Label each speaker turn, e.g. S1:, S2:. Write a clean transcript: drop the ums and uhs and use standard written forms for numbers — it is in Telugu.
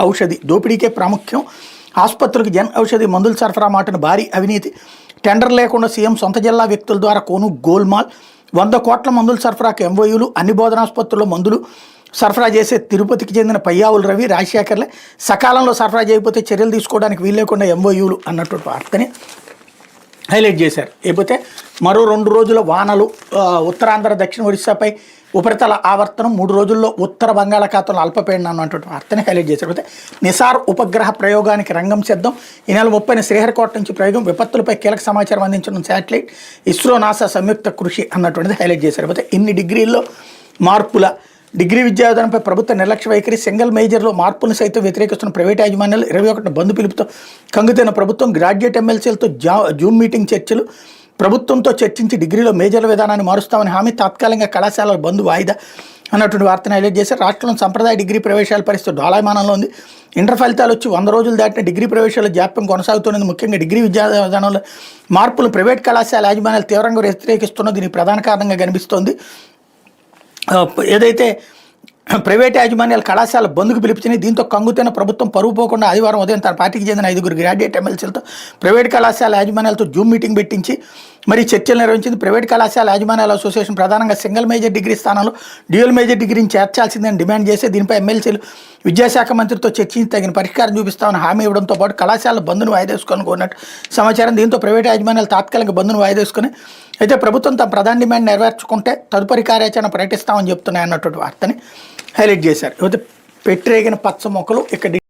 S1: ఔషధి దోపిడీకే ప్రాముఖ్యం, ఆసుపత్రులకు జన్ ఔషధి మందుల సరఫరా మాటను భారీ అవినీతి, టెండర్ లేకుండా సీఎం సొంత జిల్లా వ్యక్తుల ద్వారా కొను గోల్మాల్, 100 కోట్ల మందుల సరఫరాకు ఎంఓయూలు, అన్ని బోధనాసుపత్రుల్లో మందులు సరఫరా చేసే తిరుపతికి చెందిన పయ్యావుల రవి, రాజశేఖర్లే సకాలంలో సరఫరా చేయకపోతే చర్యలు తీసుకోవడానికి వీల్లేకుండా ఎంఓయూలు అన్నటువంటి వార్తని హైలైట్ చేశారు. లేకపోతే మరో 2 రోజుల వానలు, ఉత్తరాంధ్ర దక్షిణ ఒడిశాపై ఉపరితల ఆవర్తనం, 3 రోజుల్లో ఉత్తర బంగాళాఖాతంలో అల్పపీడనం అన్నటువంటి వార్తని హైలైట్ చేశారు. అయితే నిసార్ ఉపగ్రహ ప్రయోగానికి రంగం సిద్ధం, ఈ నెల 30న శ్రీహరికోట నుంచి ప్రయోగం, విపత్తులపై కీలక సమాచారం అందించిన శాటిలైట్, ఇస్రో నాసా సంయుక్త కృషి అన్నటువంటిది హైలైట్ చేశారు. అయితే ఇన్ని డిగ్రీల్లో మార్పుల డిగ్రీ విద్యా విధానంపై ప్రభుత్వ నిర్లక్ష్య వైఖరి, సింగిల్ మేజర్లో మార్పులను సైతం వ్యతిరేకిస్తున్న ప్రైవేట్ యాజమాన్యాలు, 21 బంద్ పిలుపుతో కంగుతైన ప్రభుత్వం, గ్రాడ్యుయేట్ ఎమ్మెల్సీలతో జూమ్ మీటింగ్ చర్చలు, ప్రభుత్వంతో చర్చించి డిగ్రీలో మేజర్ల విధానాన్ని మారుస్తామని హామీ, తాత్కాలికంగా కళాశాలల బంద్ వాయిదా అన్నటువంటి వార్తను హైలైట్ చేశారు. రాష్ట్రంలో సంప్రదాయ డిగ్రీ ప్రవేశాల పరిస్థితి డోలాయమానంలో ఉంది. ఇంటర్ ఫలితాలు వచ్చి 100 రోజులు దాటిన డిగ్రీ ప్రవేశాల జాప్యం కొనసాగుతున్నది. ముఖ్యంగా డిగ్రీ విద్యా విధానంలో మార్పులు ప్రైవేట్ కళాశాల యాజమాన్యాలు తీవ్రంగా వ్యతిరేకిస్తున్నది దీనికి ప్రధాన కారణంగా కనిపిస్తోంది. ఏదైతే ప్రైవేట్ యాజమాన్యాలు కళాశాల బంద్కు పిలుపుచ్చినాయి, దీంతో కంగుతైన ప్రభుత్వం పరువు పోకుండా ఆదివారం ఉదయం తన పార్టీకి చెందిన 5 గ్రాడ్యుయేట్ ఎమ్మెల్సీలతో ప్రైవేట్ కళాశాల యాజమాన్యాలతో జూమ్ మీటింగ్ పెట్టించి మరి చర్చలు నిర్వహించింది. ప్రైవేట్ కళాశాల యాజమాన్యాల అసోసియేషన్ ప్రధానంగా సింగిల్ మేజర్ డిగ్రీ స్థానంలో డ్యూయల్ మేజర్ డిగ్రీని చేర్చాల్సిందని డిమాండ్ చేసి దీనిపై ఎమ్మెల్సీలు విద్యాశాఖ మంత్రితో చర్చించి తగిన పరిష్కారం చూపిస్తామని హామీ ఇవ్వడంతో పాటు కళాశాల బంద్ను వాయిదేసుకొని కోరినట్టు సమాచారం. దీంతో ప్రైవేట్ యాజమాన్యాలు తాత్కాలిక బంద్ను వాయిదేసుకుని అయితే ప్రభుత్వం తమ ప్రధాన డిమాండ్ నెరవేర్చుకుంటే తదుపరి కార్యాచరణ ప్రకటిస్తామని చెప్తున్నాయి అన్నటువంటి వార్తని హైలైట్ చేశారు. అయితే పెట్టిరేగిన పచ్చ మొక్కలు ఇక్కడ